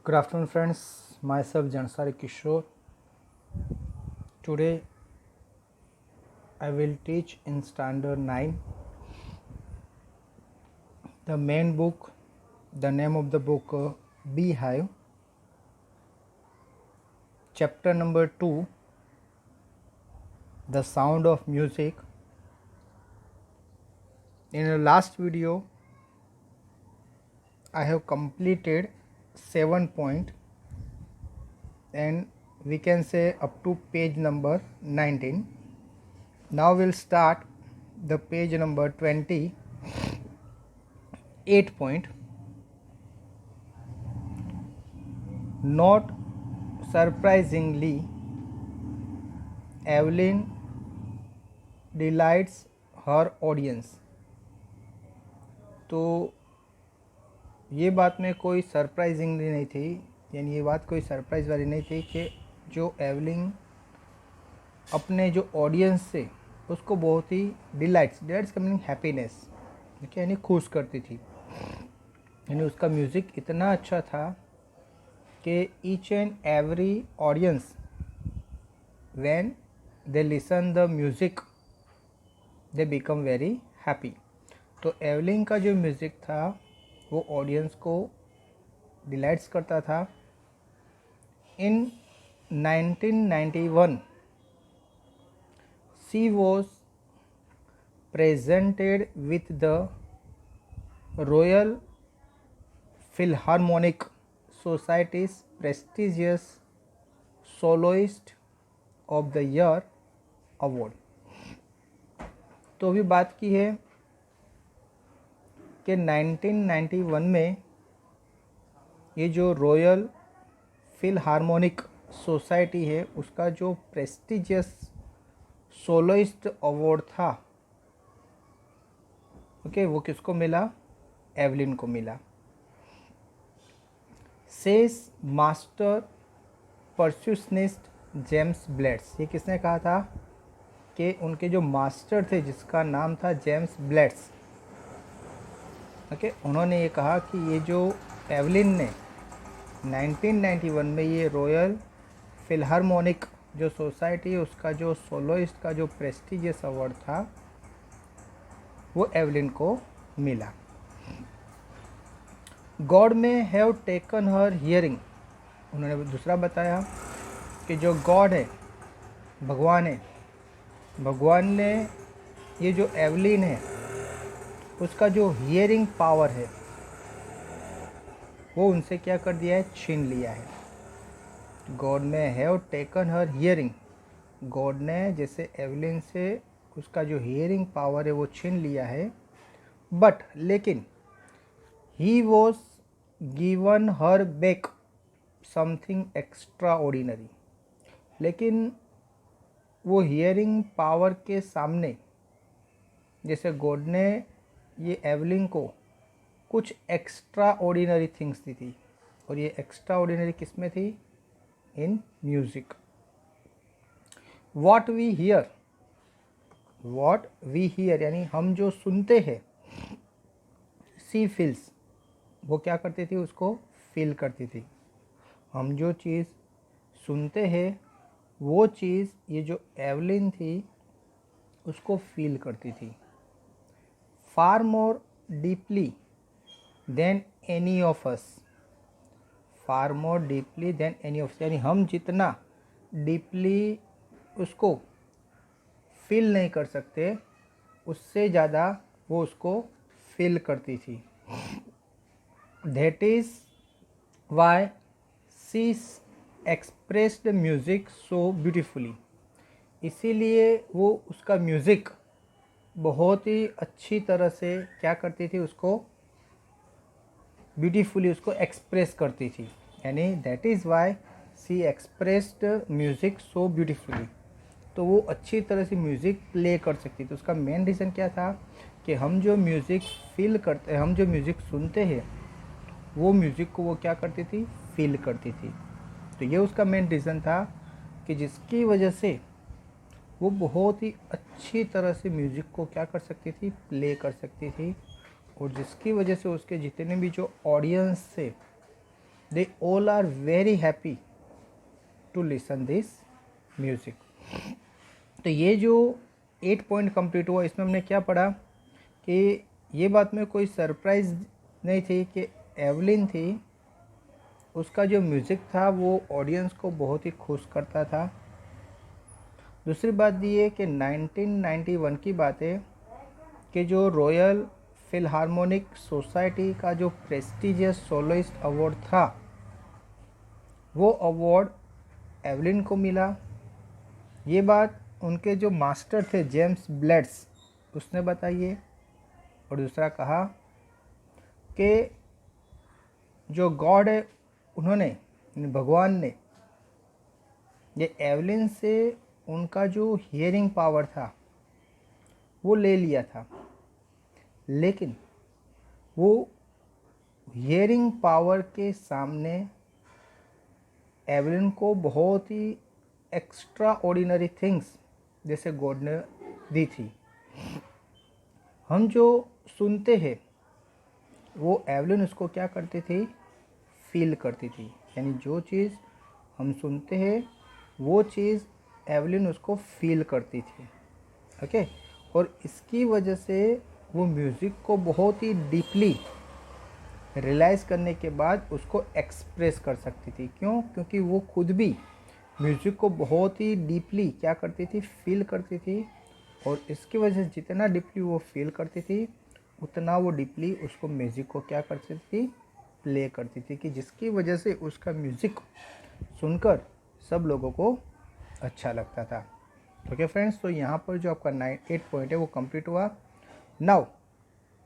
Good afternoon, friends. Myself Jansari Kishore. Today I will teach in Standard 9 the main book. The name of the book Beehive. Chapter number 2, The Sound of Music. In the last video I have completed 7 points and we can say up to page number 19. Now we'll start the page number 20, 8 point. Not surprisingly, Evelyn delights her audience. तो ये बात में कोई surprisingly नहीं थी, यानी ये बात कोई सरप्राइज वाली नहीं थी कि जो एवलिन अपने जो ऑडियंस से उसको बहुत ही डिलाइट्स का मीनिंग हैप्पीनेस, ठीक है, यानी खुश करती थी। यानी उसका म्यूज़िक इतना अच्छा था कि each and every audience when they listen the music they become very happy. तो एवलिन का जो म्यूज़िक था वो ऑडियंस को डिलाइट्स करता था। इन 1991 she was presented with the royal Philharmonic societies prestigious soloist of the year award. तो अभी बात की है कि 1991 में ये जो रॉयल फिलहार्मोनिक सोसाइटी है उसका जो प्रेस्टिजियस सोलोइस्ट अवार्ड था, ओके, वो किसको मिला? एवलिन को मिला। सेस मास्टर परक्यूशनिस्ट जेम्स ब्लेड्स, ये किसने कहा था कि उनके जो मास्टर थे जिसका नाम था जेम्स ब्लेड्स, ओके, उन्होंने ये कहा कि ये जो एवलिन ने 1991 में ये रॉयल फिलहार्मोनिक जो सोसाइटी है उसका जो सोलोइस्ट का जो प्रेस्टिजियस अवार्ड था वो एवलिन को मिला। गॉड में हैव टेकन हर हियरिंग, उन्होंने दूसरा बताया कि जो गॉड है, भगवान है, भगवान ने ये जो एवलिन है उसका जो हियरिंग पावर है वो उनसे क्या कर दिया है? छीन लिया है। गॉड में have taken her hearing, God ने जैसे एवलिन से उसका जो हियरिंग पावर है वो छीन लिया है। बट लेकिन he was given her back something extra ordinary, लेकिन वो हियरिंग पावर के सामने जैसे गॉड ने ये एवलिन को कुछ एक्स्ट्रा ऑर्डिनरी थिंग्स दी थी, और ये एक्स्ट्रा ऑर्डिनरी किस में थी? In music. What we hear यानी हम जो सुनते हैं, सी फील्स, वो क्या करती थी? उसको फील करती थी। हम जो चीज़ सुनते हैं वो चीज़ ये जो एवलिन थी उसको फील करती थी। Far more deeply than any of us, far more deeply than any of us, यानी हम जितना डीपली उसको फील नहीं कर सकते उससे ज़्यादा वो उसको फील करती थी। That is why she expressed music so beautifully, इसीलिए वो उसका म्यूज़िक बहुत ही अच्छी तरह से क्या करती थी? उसको ब्यूटीफुली उसको एक्सप्रेस करती थी। यानी that is why she expressed music so beautifully, तो वो अच्छी तरह से म्यूज़िक प्ले कर सकती थी। उसका मेन रीज़न क्या था कि हम जो म्यूज़िक फील करते हैं, हम जो म्यूज़िक सुनते हैं वो म्यूज़िक को वो क्या करती थी? फील करती थी। तो ये उसका मेन रीज़न था कि जिसकी वजह से वो बहुत ही अच्छी तरह से म्यूज़िक को क्या कर सकती थी? प्ले कर सकती थी, और जिसकी वजह से उसके जितने भी जो ऑडियंस थे they all are very happy to listen this music. तो ये जो 8 पॉइंट कंप्लीट हुआ, इसमें हमने क्या पढ़ा कि ये बात में कोई सरप्राइज़ नहीं थी कि एवलिन थी, उसका जो म्यूज़िक था वो ऑडियंस को बहुत ही खुश करता था। दूसरी बात ये कि 1991 की बात है कि जो रॉयल फिलहार्मोनिक सोसाइटी का जो प्रेस्टिजियस सोलोइस्ट अवार्ड था, वो अवार्ड एवलिन को मिला। ये बात उनके जो मास्टर थे जेम्स ब्लेड्स, उसने बताई है। और दूसरा कहा कि जो गॉड है, उन्होंने, भगवान ने, ये एवलिन से उनका जो हियरिंग पावर था वो ले लिया था, लेकिन वो हियरिंग पावर के सामने एवलिन को बहुत ही एक्स्ट्रा ऑर्डिनरी थिंग्स जैसे गॉड ने दी थी। हम जो सुनते हैं वो एवलिन उसको क्या करती थी, फील करती थी। यानी जो चीज़ हम सुनते हैं वो चीज़ एवलिन उसको फील करती थी। ओके, और इसकी वजह से वो म्यूज़िक को बहुत ही डीपली रियलाइज़ करने के बाद उसको एक्सप्रेस कर सकती थी। क्यों? क्योंकि वो खुद भी म्यूज़िक को बहुत ही डीपली क्या करती थी, फील करती थी। और इसकी वजह से जितना डीपली वो फील करती थी, उतना वो डीपली उसको म्यूज़िक को क्या करती थी, प्ले करती थी, कि जिसकी वजह से उसका म्यूज़िक सुनकर सब लोगों को अच्छा लगता था। ओके फ्रेंड्स, तो यहाँ पर जो आपका 8 पॉइंट है वो कंप्लीट हुआ। Now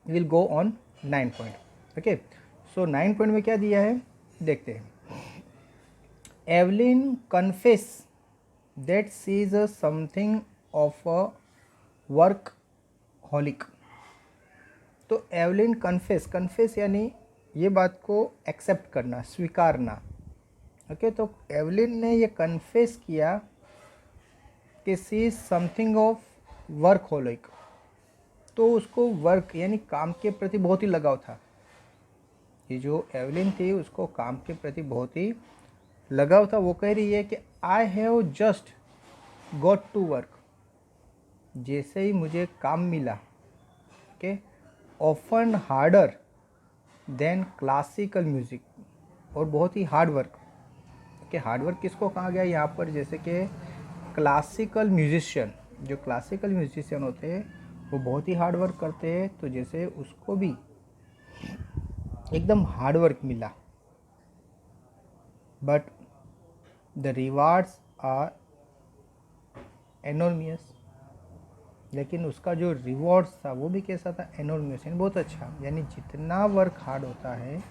will go on 9 point. Okay, so 9 point में क्या दिया है देखते हैं। Evelyn confess that she is something of a work हॉलिक। तो एवलिन कन्फेस यानी ये बात को एक्सेप्ट करना, स्वीकारना। ओके, तो एवलिन ने ये कन्फेस किया कि she is something of work हॉलिक। तो उसको वर्क यानी काम के प्रति बहुत ही लगाव था। ये जो एवलिन थी उसको काम के प्रति बहुत ही लगाव था। वो कह रही है कि I have just got to work, जैसे ही मुझे काम मिला, okay, often harder than classical music, और बहुत ही hard work. Okay, hard work किसको कहा गया यहाँ पर, जैसे कि क्लासिकल म्यूजिशियन, जो क्लासिकल म्यूजिशियन होते हैं वो बहुत ही हार्ड वर्क करते हैं, तो जैसे उसको भी एकदम हार्ड वर्क मिला, बट द रिवार्ड्स आर एनॉर्मियस। लेकिन उसका जो रिवॉर्ड्स था वो भी कैसा था, एनॉर्मियस, यानी बहुत अच्छा। यानी जितना वर्क हार्ड होता है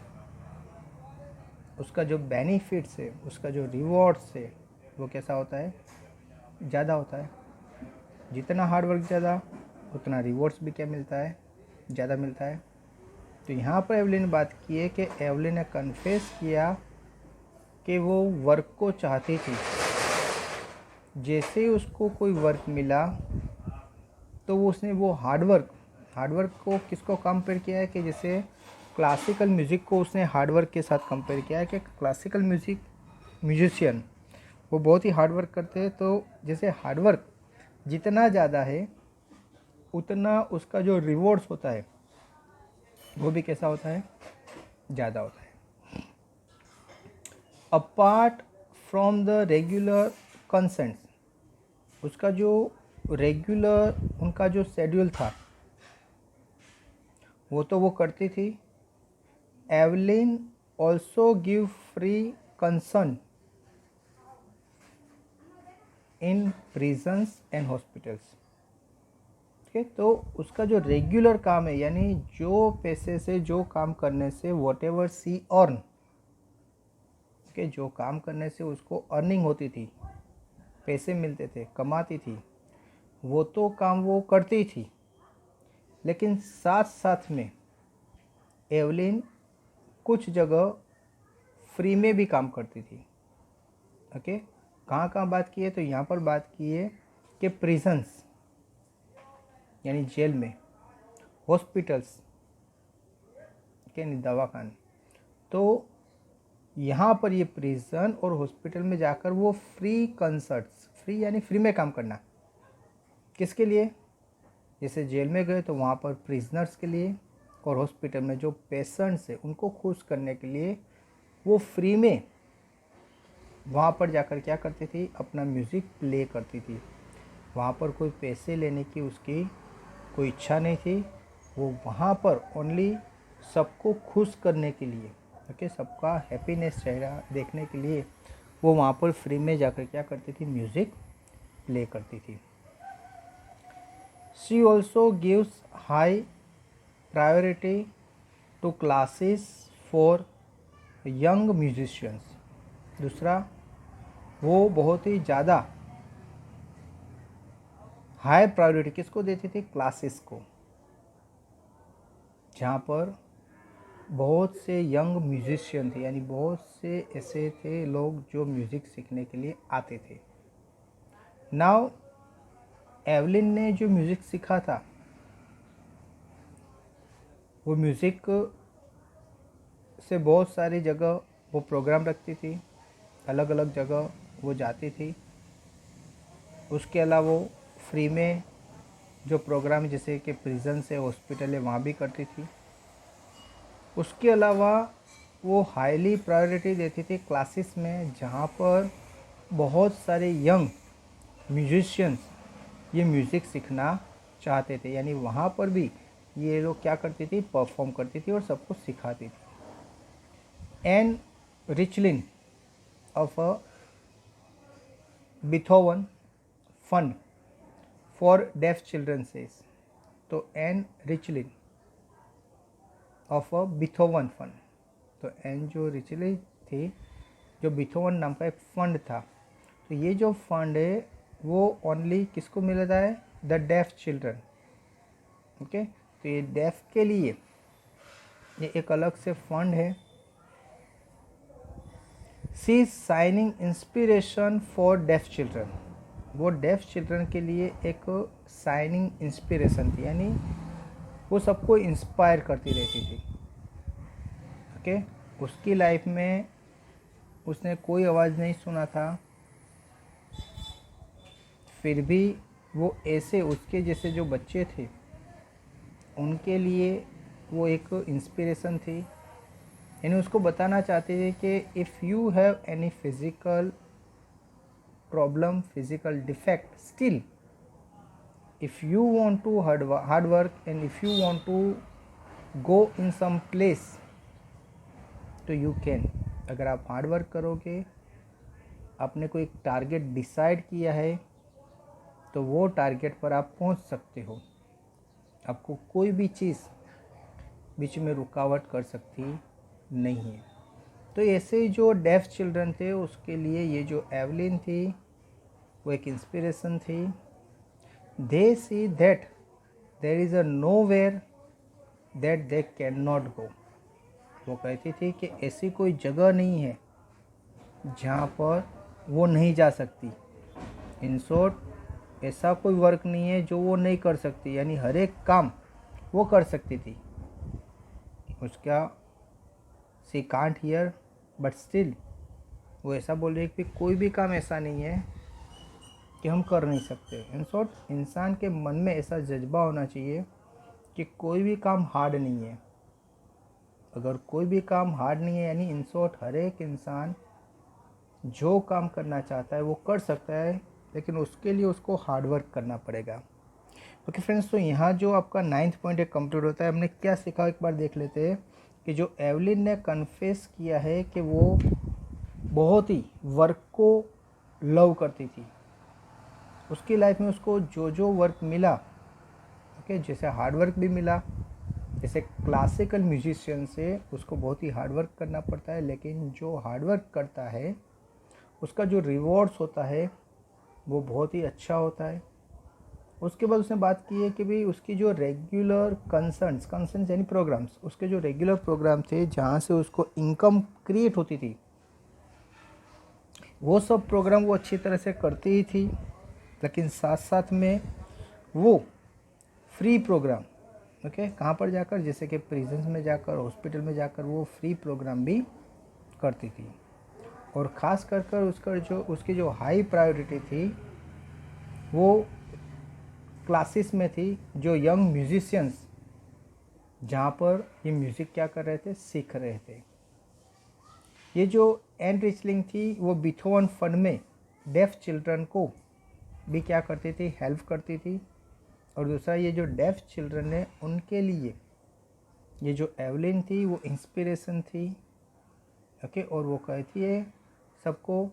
उसका जो बेनिफिट्स है, उसका जो रिवॉर्ड्स है वो कैसा होता है, ज़्यादा होता है। जितना हार्ड वर्क ज़्यादा, उतना रिवॉर्ड्स भी क्या मिलता है, ज़्यादा मिलता है। तो यहाँ पर एवलिन ने बात की है कि एवलिन ने कन्फेस किया कि वो वर्क को चाहती थी। जैसे ही उसको कोई वर्क मिला तो उसने वो हार्ड वर्क को किसको कंपेयर किया है, कि जैसे क्लासिकल म्यूज़िक को उसने हार्ड वर्क के साथ कंपेयर किया है कि क्लासिकल म्यूजिशियन वो बहुत ही हार्ड वर्क करते हैं। तो जैसे हार्ड वर्क जितना ज़्यादा है उतना उसका जो रिवॉर्ड्स होता है वो भी कैसा होता है, ज़्यादा होता है। Apart from the regular consents, उसका जो रेगुलर उनका जो शेड्यूल था वो तो वो करती थी। Evelyn also give free concern in prisons and hospitals. ठीक है, तो उसका जो रेगुलर काम है, यानी जो पैसे से, जो काम करने से, वॉट एवर सी अर्न, के जो काम करने से उसको अर्निंग होती थी, पैसे मिलते थे, कमाती थी, वो तो काम वो करती थी। लेकिन साथ साथ में एवलिन कुछ जगह फ्री में भी काम करती थी। ओके, कहाँ कहाँ बात की है, तो यहाँ पर बात की है कि प्रिजन्स यानी जेल में, हॉस्पिटल्स यानी दवाखाने, तो यहाँ पर ये प्रिजन और हॉस्पिटल में जाकर वो फ्री कंसर्ट्स, फ्री यानी फ्री में काम करना, किसके लिए? जैसे जेल में गए तो वहाँ पर प्रिजनर्स के लिए, और हॉस्पिटल में जो पेशेंट्स हैं उनको खुश करने के लिए वो फ्री में वहाँ पर जाकर क्या करती थी? अपना म्यूज़िक प्ले करती थी। वहाँ पर कोई पैसे लेने की उसकी कोई इच्छा नहीं थी। वो वहाँ पर ओनली सबको खुश करने के लिए, ओके, सबका हैप्पीनेस चेहरा देखने के लिए वो वहाँ पर फ्री में जाकर क्या करती थी? म्यूज़िक प्ले करती थी। She also gives high priority to classes for young musicians. दूसरा, वो बहुत ही ज़्यादा हाई प्रायोरिटी किसको देती थी? क्लासेस को, जहाँ पर बहुत से यंग म्यूजिशियन थे, यानी बहुत से ऐसे थे लोग जो म्यूज़िक सीखने के लिए आते थे। नाउ एवलिन ने जो म्यूज़िक सीखा था वो म्यूज़िक से बहुत सारी जगह वो प्रोग्राम रखती थी, अलग अलग जगह वो जाती थी। उसके अलावा वो फ्री में जो प्रोग्राम जैसे कि प्रिजन से हॉस्पिटल है वहाँ भी करती थी। उसके अलावा वो हाईली प्रायोरिटी देती थी क्लासेस में, जहाँ पर बहुत सारे यंग म्यूजिशियंस ये म्यूज़िक सीखना चाहते थे, यानी वहाँ पर भी ये लोग क्या करती थी? परफॉर्म करती थी और सबको सिखाती थी। Ann Richlin of a Beethoven fund for deaf children says, तो Ann Richlin of a Beethoven fund, तो एन जो रिचलिन थी, जो बीथोवन नाम का एक फंड था, तो ये जो फंड है वो ओनली किसको मिलता है? The deaf children, okay. तो ये डेफ के लिए ये एक अलग से फंड है। She signing inspiration for deaf children, वो डेफ चिल्ड्रन के लिए एक साइनिंग इंस्पिरेशन थी, यानी वो सबको इंस्पायर करती रहती थी, ओके। उसकी लाइफ में उसने कोई आवाज़ नहीं सुना था, फिर भी वो ऐसे उसके जैसे जो बच्चे थे उनके लिए वो एक इंस्पिरेशन थी। यानी उसको बताना चाहते थे कि if you have any physical problem, physical defect, still if you want to hard work and if you want to go in some place तो यू कैन। अगर आप हार्ड वर्क करोगे, आपने कोई टारगेट डिसाइड किया है, तो वो टारगेट पर आप पहुंच सकते हो। आपको कोई भी चीज़ बीच में रुकावट कर सकती नहीं है। तो ऐसे जो डेफ चिल्ड्रन थे उसके लिए ये जो एवलिन थी वो एक इंस्पिरेशन थी। They see that there is a nowhere that they can not go. वो कहती थी कि ऐसी कोई जगह नहीं है जहाँ पर वो नहीं जा सकती। इन शॉर्ट, ऐसा कोई वर्क नहीं है जो वो नहीं कर सकती, यानी हर एक काम वो कर सकती थी। उसका सी कांट हियर बट स्टिल वो ऐसा बोल रही है कि कोई भी काम ऐसा नहीं है कि हम कर नहीं सकते। इन शॉर्ट, इंसान के मन में ऐसा जज्बा होना चाहिए कि कोई भी काम हार्ड नहीं है। अगर कोई भी काम हार्ड नहीं है, यानी इन शॉर्ट हर एक इंसान जो काम करना चाहता है वो कर सकता है, लेकिन उसके लिए उसको हार्ड वर्क करना पड़ेगा। ओके फ्रेंड्स, तो यहाँ जो आपका 9th पॉइंट एक कंप्लीट होता है। हमने क्या सीखा एक बार देख लेते हैं कि जो एवलिन ने कन्फेस किया है कि वो बहुत ही वर्क को लव करती थी। उसकी लाइफ में उसको जो जो वर्क मिला, ओके, जैसे हार्ड वर्क भी मिला, जैसे क्लासिकल म्यूजिशियन से उसको बहुत ही हार्ड वर्क करना पड़ता है, लेकिन जो हार्ड वर्क करता है उसका जो रिवॉर्ड्स होता है वो बहुत ही अच्छा होता है। उसके बाद उसने बात की है कि भाई उसकी जो रेगुलर कंसर्न्स यानी प्रोग्राम्स, उसके जो रेगुलर प्रोग्राम थे जहाँ से उसको इनकम क्रिएट होती थी, वो सब प्रोग्राम वो अच्छी तरह से करती ही थी, लेकिन साथ साथ में वो फ्री प्रोग्राम, ओके, कहाँ पर जाकर, जैसे कि प्रिजन्स में जाकर, हॉस्पिटल में जाकर वो फ्री प्रोग्राम भी करती थी। और ख़ास कर कर उसकी जो हाई प्रायोरिटी थी वो क्लासेस में थी, जो यंग म्यूजिशियंस जहाँ पर ये म्यूज़िक क्या कर रहे थे, सीख रहे थे। ये जो एन रिचलिंग थी वो बीथोवन फंड में डेफ चिल्ड्रन को भी क्या करती थी, हेल्प करती थी। और दूसरा, ये जो डेफ चिल्ड्रन है उनके लिए ये जो एवलिन थी वो इंस्पिरेशन थी। ओके, और वो कहती है सबको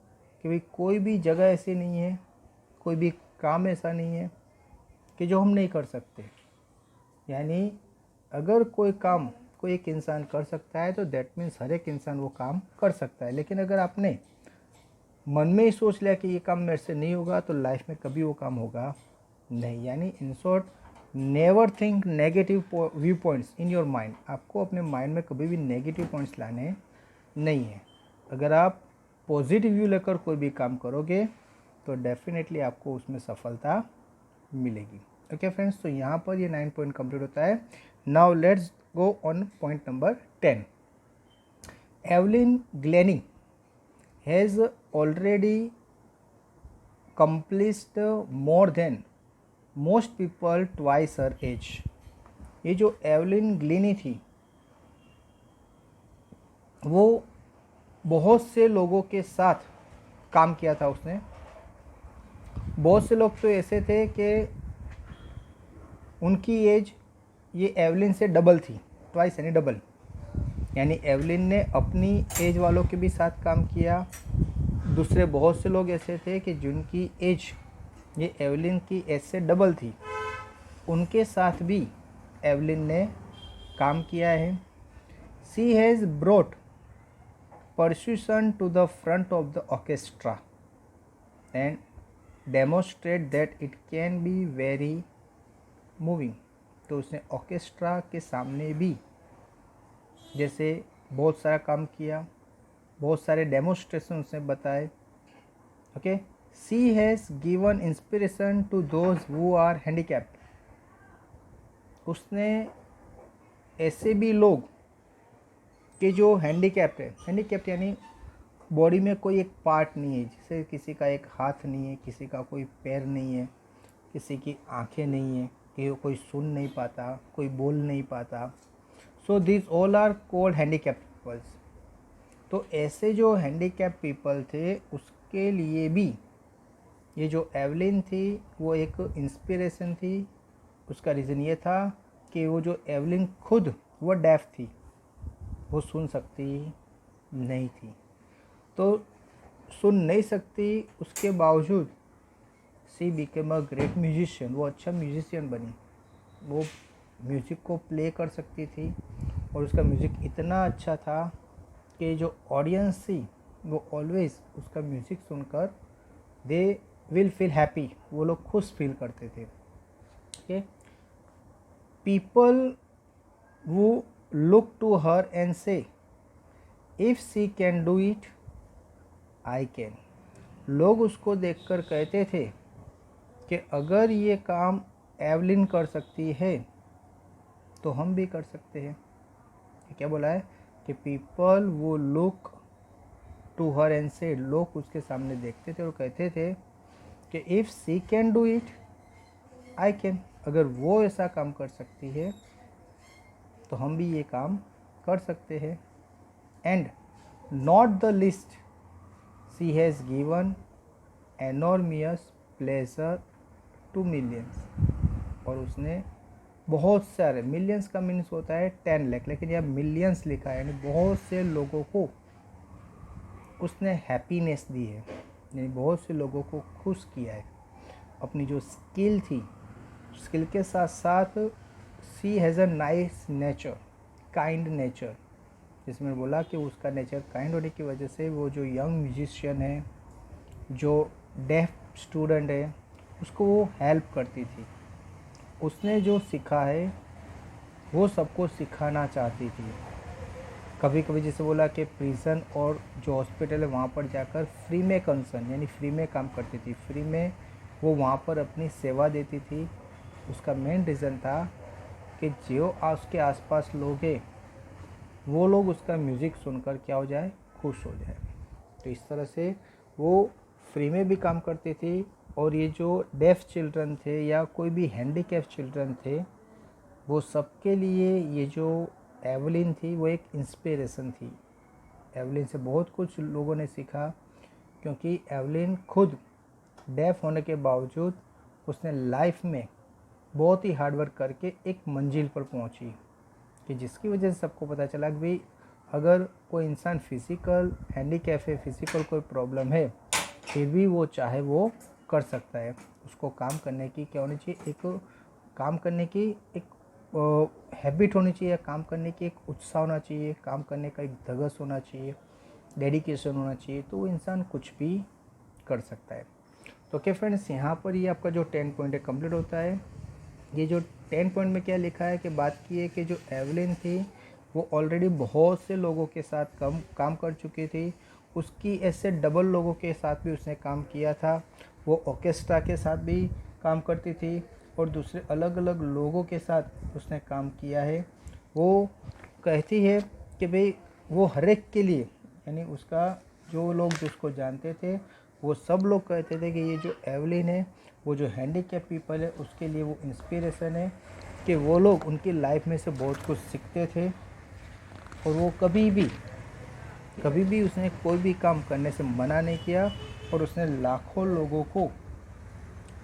कि भाई कोई भी जगह ऐसी नहीं है, कोई भी काम ऐसा नहीं है कि जो हम नहीं कर सकते। यानी अगर कोई काम कोई एक इंसान कर सकता है तो दैट मीन्स हर एक इंसान वो काम कर सकता है। लेकिन अगर आपने मन में ही सोच लिया कि ये काम मेरे से नहीं होगा तो लाइफ में कभी वो काम होगा नहीं। यानी in short, never think negative view points in your mind. आपको अपने माइंड में कभी भी नेगेटिव पॉइंट्स लाने नहीं है। अगर आप पॉजिटिव व्यू लेकर कोई भी काम करोगे तो डेफिनेटली आपको उसमें सफलता मिलेगी। ओके फ्रेंड्स, तो यहाँ पर ये 9 पॉइंट कंप्लीट होता है। Now let's go on point number 10। Evelyn Glennie has already accomplished more than most people twice her age। ये जो एवलिन ग्लेनी थी वो बहुत से लोगों के साथ काम किया था उसने। बहुत से लोग तो ऐसे थे कि उनकी एज ये एवलिन से डबल थी, ट्वाइस यानी डबल। यानी एवलिन ने अपनी एज वालों के भी साथ काम किया। दूसरे बहुत से लोग ऐसे थे कि जिनकी एज ये एवलिन की एज से डबल थी, उनके साथ भी एवलिन ने काम किया है। She has brought persuasion to the front of the orchestra and demonstrate that it can be very moving। तो उसने ऑर्केस्ट्रा के सामने भी जैसे बहुत सारा काम किया, बहुत सारे डेमोन्स्ट्रेशन उसने बताए। Okay, she has given inspiration to those who are handicapped. उसने ऐसे भी लोग कि जो हैंडीकैप्ड है, हैंडीकैप्ड यानी बॉडी में कोई एक पार्ट नहीं है, जैसे किसी का एक हाथ नहीं है, किसी का कोई पैर नहीं है, किसी की आंखें नहीं है, कि कोई सुन नहीं पाता, कोई बोल नहीं पाता। So this all are called handicapped peoples. तो ऐसे जो हैंडीकैप्ड पीपल थे उसके लिए भी ये जो एवलिन थी वो एक इंस्पिरेशन थी। उसका रीज़न ये था कि वो जो एवलिन खुद वो डेफ थी, वो सुन सकती नहीं थी। तो सुन नहीं सकती, उसके बावजूद she became a great musician. वो अच्छा म्यूजिशियन बनी। वो म्यूज़िक को प्ले कर सकती थी और उसका म्यूज़िक इतना अच्छा था कि जो ऑडियंस थी वो ऑलवेज़ उसका म्यूज़िक सुनकर दे विल फील हैप्पी, वो लोग खुश फील करते थे। ओके, पीपल वो look to her and say if she can do it I can। लोग उसको देखकर कहते थे कि अगर ये काम एवलिन कर सकती है तो हम भी कर सकते हैं। क्या बोला है कि पीपल वो लुक टू हर एंड से, लोग उसके सामने देखते थे और कहते थे कि if she can do it I can. अगर वो ऐसा काम कर सकती है तो हम भी ये काम कर सकते हैं। And not the list she has given enormous pleasure to millions. और उसने बहुत सारे, मिलियंस का मीन्स होता है 10 लाख, लेकिन यह मिलियंस लिखा है, यानी बहुत से लोगों को उसने हैप्पीनेस दी है, यानी बहुत से लोगों को खुश किया है। अपनी जो स्किल थी, स्किल के साथ साथ she has a nice nature, kind nature. जिसमें बोला कि उसका नेचर काइंड होने की वजह से वो जो यंग म्यूजिशियन है, जो डेफ स्टूडेंट है, उसको वो हेल्प करती थी। उसने जो सीखा है वो सबको सिखाना चाहती थी। कभी कभी जैसे बोला कि प्रिजन और जो हॉस्पिटल है वहाँ पर जाकर फ्री में कंसर्न, यानी फ्री में काम करती थी, फ्री में वो वहाँ पर अपनी सेवा देती थी। उसका मेन रीज़न था कि जो उसके आसपास लोग हैं वो लोग उसका म्यूज़िक सुनकर क्या हो जाए, खुश हो जाए। तो इस तरह से वो फ्री में भी काम करती थी, और ये जो डेफ चिल्ड्रन थे या कोई भी हैंडीकैप चिल्ड्रन थे, वो सबके लिए ये जो एवलिन थी वो एक इंस्पिरेशन थी। एवलिन से बहुत कुछ लोगों ने सीखा, क्योंकि एवलिन खुद डेफ होने के बावजूद उसने लाइफ में बहुत ही हार्डवर्क करके एक मंजिल पर पहुंची, कि जिसकी वजह से सबको पता चला कि भाई अगर कोई इंसान फिज़िकल हैंडीकैप है, फिज़िकल कोई प्रॉब्लम है, फिर भी वो चाहे वो कर सकता है। उसको काम करने की क्या होनी चाहिए, एक काम करने की एक हैबिट होनी चाहिए, काम करने की एक उत्साह होना चाहिए, काम करने का एक धगस होना चाहिए, डेडिकेशन होना चाहिए, तो वो इंसान कुछ भी कर सकता है। तो ओके फ्रेंड्स, यहाँ पर ये आपका जो 10 पॉइंट है कंप्लीट होता है। ये जो 10 पॉइंट में क्या लिखा है कि बात की है कि जो एवलिन थी वो ऑलरेडी बहुत से लोगों के साथ काम कर चुकी थी। उसकी ऐसे डबल लोगों के साथ भी उसने काम किया था। वो ऑर्केस्ट्रा के साथ भी काम करती थी और दूसरे अलग अलग लोगों के साथ उसने काम किया है। वो कहती है कि भाई वो हर एक के लिए, यानी उसका जो लोग जिसको जानते थे वो सब लोग कहते थे कि ये जो एवलिन है वो जो हैंडीकैप पीपल है उसके लिए वो इंस्पिरेशन है, कि वो लोग उनकी लाइफ में से बहुत कुछ सीखते थे। और वो कभी भी उसने कोई भी काम करने से मना नहीं किया, और उसने लाखों लोगों को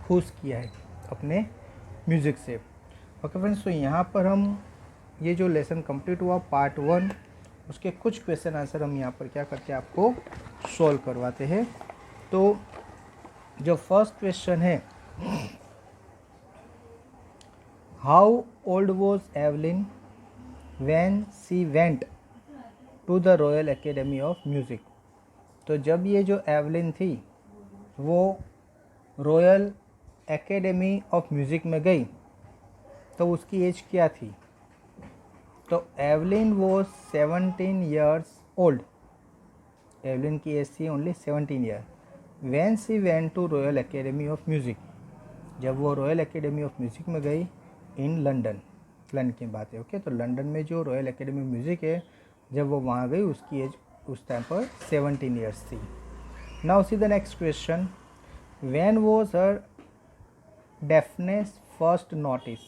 खुश किया है अपने म्यूज़िक से। ओके फ्रेंड्स, तो यहाँ पर हम ये जो लेसन कंप्लीट हुआ पार्ट 1, उसके कुछ क्वेश्चन आंसर हम यहाँ पर क्या करते हैं, आपको सॉल्व करवाते हैं। तो जो फर्स्ट क्वेश्चन है, how old was Evelyn when she went to the Royal Academy of Music. तो जब ये जो एवलिन थी वो रॉयल एकेडमी ऑफ म्यूज़िक में गई तो उसकी एज क्या थी। तो Evelyn was 17 years old. Evelyn की एज थी only 17 year when she went to Royal Academy of Music, जब वो रॉयल एकेडमी ऑफ म्यूज़िक में गई इन लंदन की बात है। ओके, तो लंदन में जो रॉयल एकेडमी ऑफ म्यूज़िक है, जब वो वहाँ गई उसकी एज उस टाइम पर 17 ईयर्स थी। Now see the next question, when was her deafness first notice.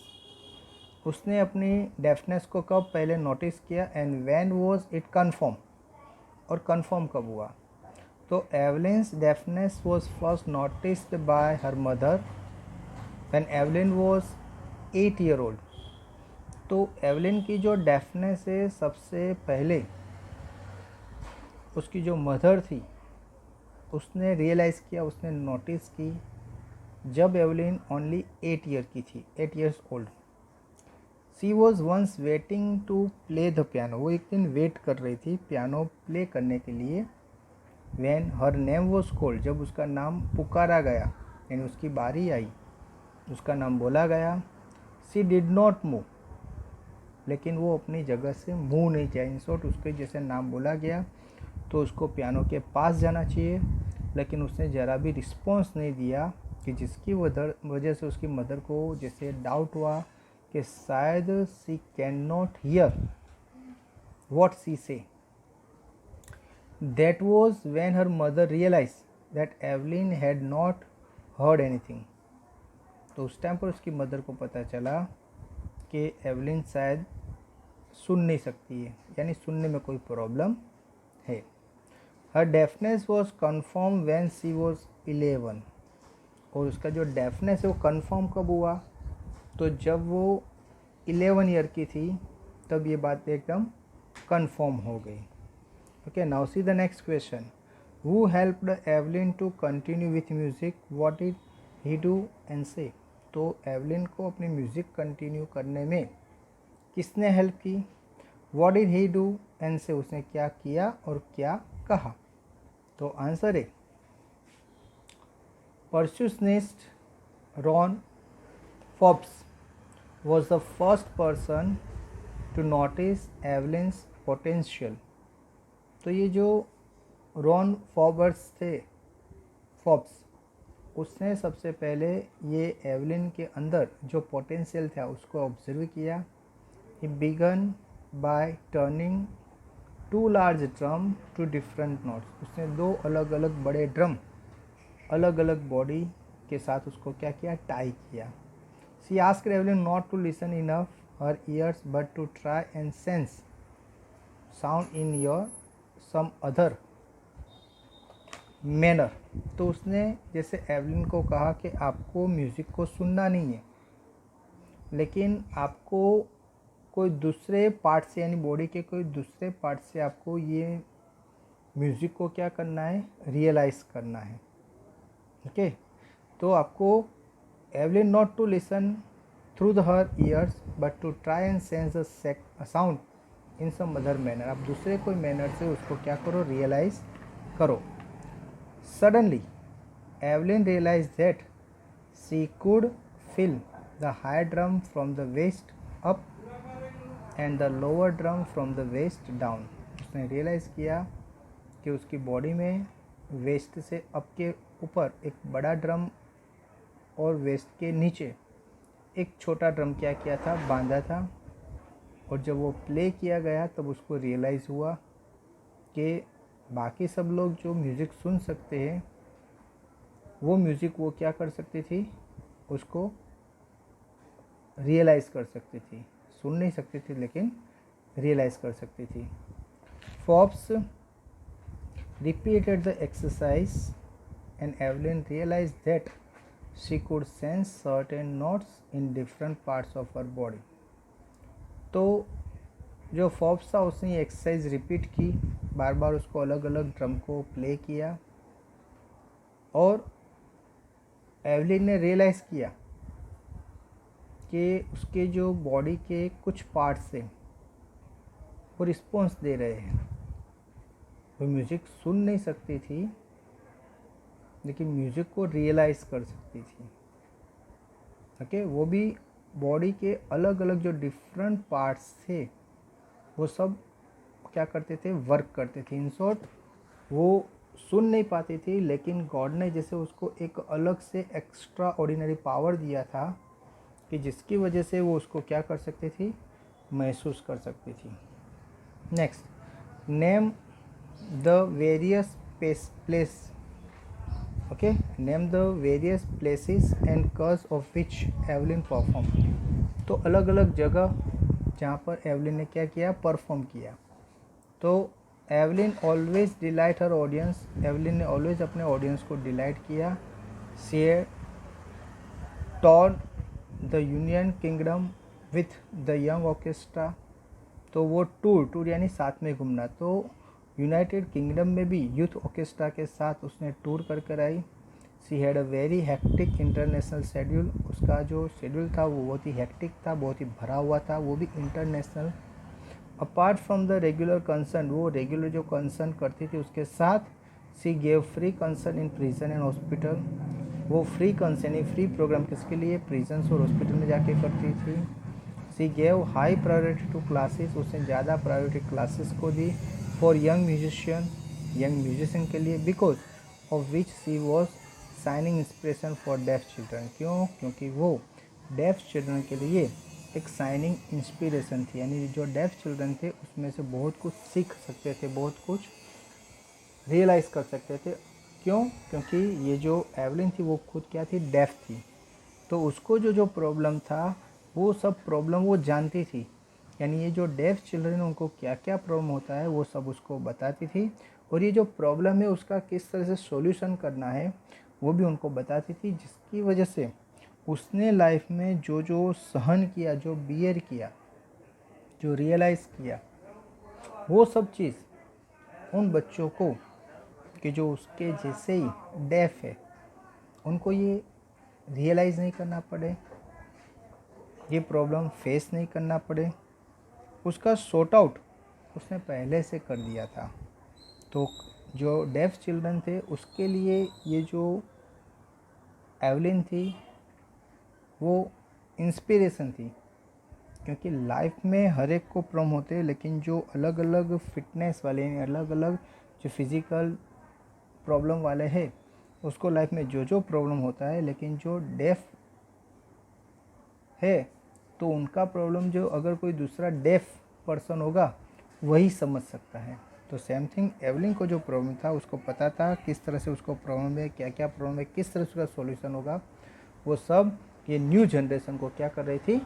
उसने अपनी डेफनेस को कब पहले नोटिस किया, and when was it confirm, और कन्फर्म कब हुआ। तो Evelyn's deafness was first noticed by her mother when Evelyn was 8 year old. तो एवलिन की जो डेफनेस है सबसे पहले उसकी जो मदर थी उसने रियलाइज़ किया, उसने नोटिस की जब एवलिन ओनली 8 ईयर की थी, 8 years old. She was once waiting to play the piano. वो एक दिन वेट कर रही थी पियानो प्ले करने के लिए। When her name was called, जब उसका नाम पुकारा गया, यानी उसकी बारी आई, उसका नाम बोला गया। सी डिड नॉट मूव, लेकिन वो अपनी जगह से मूव नहीं किया। इन शॉर्ट, उसके जैसे नाम बोला गया तो उसको पियानो के पास जाना चाहिए, लेकिन उसने ज़रा भी रिस्पॉन्स नहीं दिया, कि जिसकी वजह से उसकी मदर को जैसे डाउट हुआ कि शायद she can not hear what she say. That was when her mother realise that Evelyn had not heard anything. तो उस टाइम पर उसकी मदर को पता चला कि एवलिन शायद सुन नहीं सकती है, यानी सुनने में कोई प्रॉब्लम है। Her deafness was confirmed when she was 11। और उसका जो डेफनेस है वो कन्फर्म कब हुआ, तो जब वो 11 ईयर की थी तब ये बात एकदम कन्फर्म हो गई। Okay, now see the next question, who helped Evelyn to continue with music, what did he do and say. तो एवलिन को अपनी म्यूज़िक कंटिन्यू करने में किसने हेल्प की, what did he do and से, उसने क्या किया और क्या कहा। तो आंसर है percussionist Ron Forbes was the first person to notice Evelyn's potential. तो ये जो रॉन फॉब्स उसने सबसे पहले ये एवलिन के अंदर जो पोटेंशियल था उसको ऑब्जर्व किया। He began by turning 2 large drum to different notes, उसने 2 अलग अलग बड़े ड्रम अलग अलग बॉडी के साथ उसको क्या किया, टाई किया। She asked Evelyn not to listen enough her ears but to try and sense sound in your some other manner. तो उसने जैसे एवलिन को कहा कि आपको म्यूज़िक को सुनना नहीं है, लेकिन आपको कोई दूसरे पार्ट से, यानी बॉडी के कोई दूसरे पार्ट से आपको ये म्यूज़िक को क्या करना है, रियलाइज़ करना है। ओके, तो आपको Evelyn not to listen through the her ears but to try and sense the sound in some other manner, आप दूसरे कोई मैनर से उसको क्या करो, रियलाइज़ करो। Suddenly Evelyn realise that she could feel the higher drum from the waist up and the lower drum from the waist down. उसने realise किया कि उसकी बॉडी में वेस्ट से अप के ऊपर एक बड़ा ड्रम और वेस्ट के नीचे एक छोटा ड्रम क्या किया था, बांधा था। और जब वो प्ले किया गया तब उसको रियलाइज़ हुआ कि बाकी सब लोग जो म्यूज़िक सुन सकते हैं वो म्यूज़िक वो क्या कर सकती थी, उसको रियलाइज़ कर सकती थी। सुन नहीं सकती थी लेकिन रियलाइज़ कर सकती थी। Forbes repeated the exercise and Evelyn realized that she could sense certain notes in different parts of her body। तो जो फोर्ब्स था उसने ये एक्सरसाइज रिपीट की, बार बार उसको अलग अलग ड्रम को प्ले किया और एवलिन ने रियलाइज़ किया कि उसके जो बॉडी के कुछ पार्ट्स हैं वो रिस्पॉन्स दे रहे हैं। वो म्यूज़िक सुन नहीं सकती थी लेकिन म्यूज़िक को रियलाइज़ कर सकती थी। ओके, वो भी बॉडी के अलग अलग जो डिफरेंट पार्ट्स थे वो सब क्या करते थे, वर्क करते थे। इन शॉर्ट वो सुन नहीं पाती थी लेकिन गॉड ने जैसे उसको एक अलग से एक्स्ट्रा ऑर्डिनरी पावर दिया था कि जिसकी वजह से वो उसको क्या कर सकती थी, महसूस कर सकती थी। Next, name the various place, okay, name the various places and cause of which Evelyn perform. तो अलग अलग जगह जहाँ पर एवलिन ने क्या किया, परफॉर्म किया। तो एवलिन ऑलवेज डिलाइट हर ऑडियंस, एवलिन ने ऑलवेज अपने ऑडियंस को डिलाइट किया। She toured the union kingdom with the young orchestra. तो वो टूर यानी साथ में घूमना, तो यूनाइटेड किंगडम में भी यूथ ऑर्केस्ट्रा के साथ उसने टूर कर कर आई। She had a very hectic international schedule, उसका जो शेड्यूल था वो बहुत ही हेक्टिक था, बहुत ही भरा हुआ था, वो भी international. Apart from the regular concern, वो रेगुलर जो कंसर्न करती थी उसके साथ she gave free concern in prison and hospital. वो फ्री कंसर्न, फ्री प्रोग्राम किसके लिए, प्रिजन्स और हॉस्पिटल में जाके करती थी। She gave high priority to classes, उसने ज़्यादा प्रायोरिटी क्लासेस को दी। फॉर यंग म्यूजिशियन के लिए, because of which she was shining inspiration for deaf children. क्यों? क्योंकि वो डेफ चिल्ड्रन के लिए एक साइनिंग इंस्पिरेशन थी, यानी जो डेफ चिल्ड्रन थे उसमें से बहुत कुछ सीख सकते थे, बहुत कुछ रियलाइज़ कर सकते थे। क्यों? क्योंकि ये जो एवलिन थी वो खुद क्या थी, डेफ थी। तो उसको जो प्रॉब्लम था वो सब प्रॉब्लम वो जानती थी, यानी ये जो डेफ चिल्ड्रन उनको क्या क्या प्रॉब्लम होता है वो सब उसको बताती थी। और ये जो प्रॉब्लम है उसका किस तरह से सॉल्यूशन करना है वो भी उनको बताती थी, जिसकी वजह से उसने लाइफ में जो सहन किया, जो बियर किया, जो रियलाइज़ किया, वो सब चीज़ उन बच्चों को कि जो उसके जैसे ही डेफ है उनको ये रियलाइज़ नहीं करना पड़े, ये प्रॉब्लम फेस नहीं करना पड़े, उसका सॉर्ट आउट उसने पहले से कर दिया था। तो जो डेफ चिल्ड्रन थे उसके लिए ये जो एवलिन थी वो इंस्पिरेशन थी, क्योंकि लाइफ में हर एक को प्रॉब्लम होते हैं, लेकिन जो अलग अलग फिटनेस वाले हैं, अलग अलग जो फिज़िकल प्रॉब्लम वाले हैं उसको लाइफ में जो प्रॉब्लम होता है, लेकिन जो डेफ है तो उनका प्रॉब्लम जो अगर कोई दूसरा डेफ पर्सन होगा वही समझ सकता है। तो सेम थिंग एवलिन को जो प्रॉब्लम था उसको पता था किस तरह से उसको प्रॉब्लम है, क्या क्या प्रॉब्लम है, किस तरह से उसका सॉल्यूशन होगा, वो सब ये न्यू जनरेशन को क्या कर रही थी,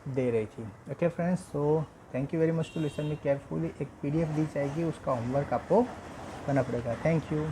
दे रही थी। Okay friends, so thank you very much to listen me carefully. एक PDF दी जाएगी, उसका होमवर्क आपको करना पड़ेगा। Thank you.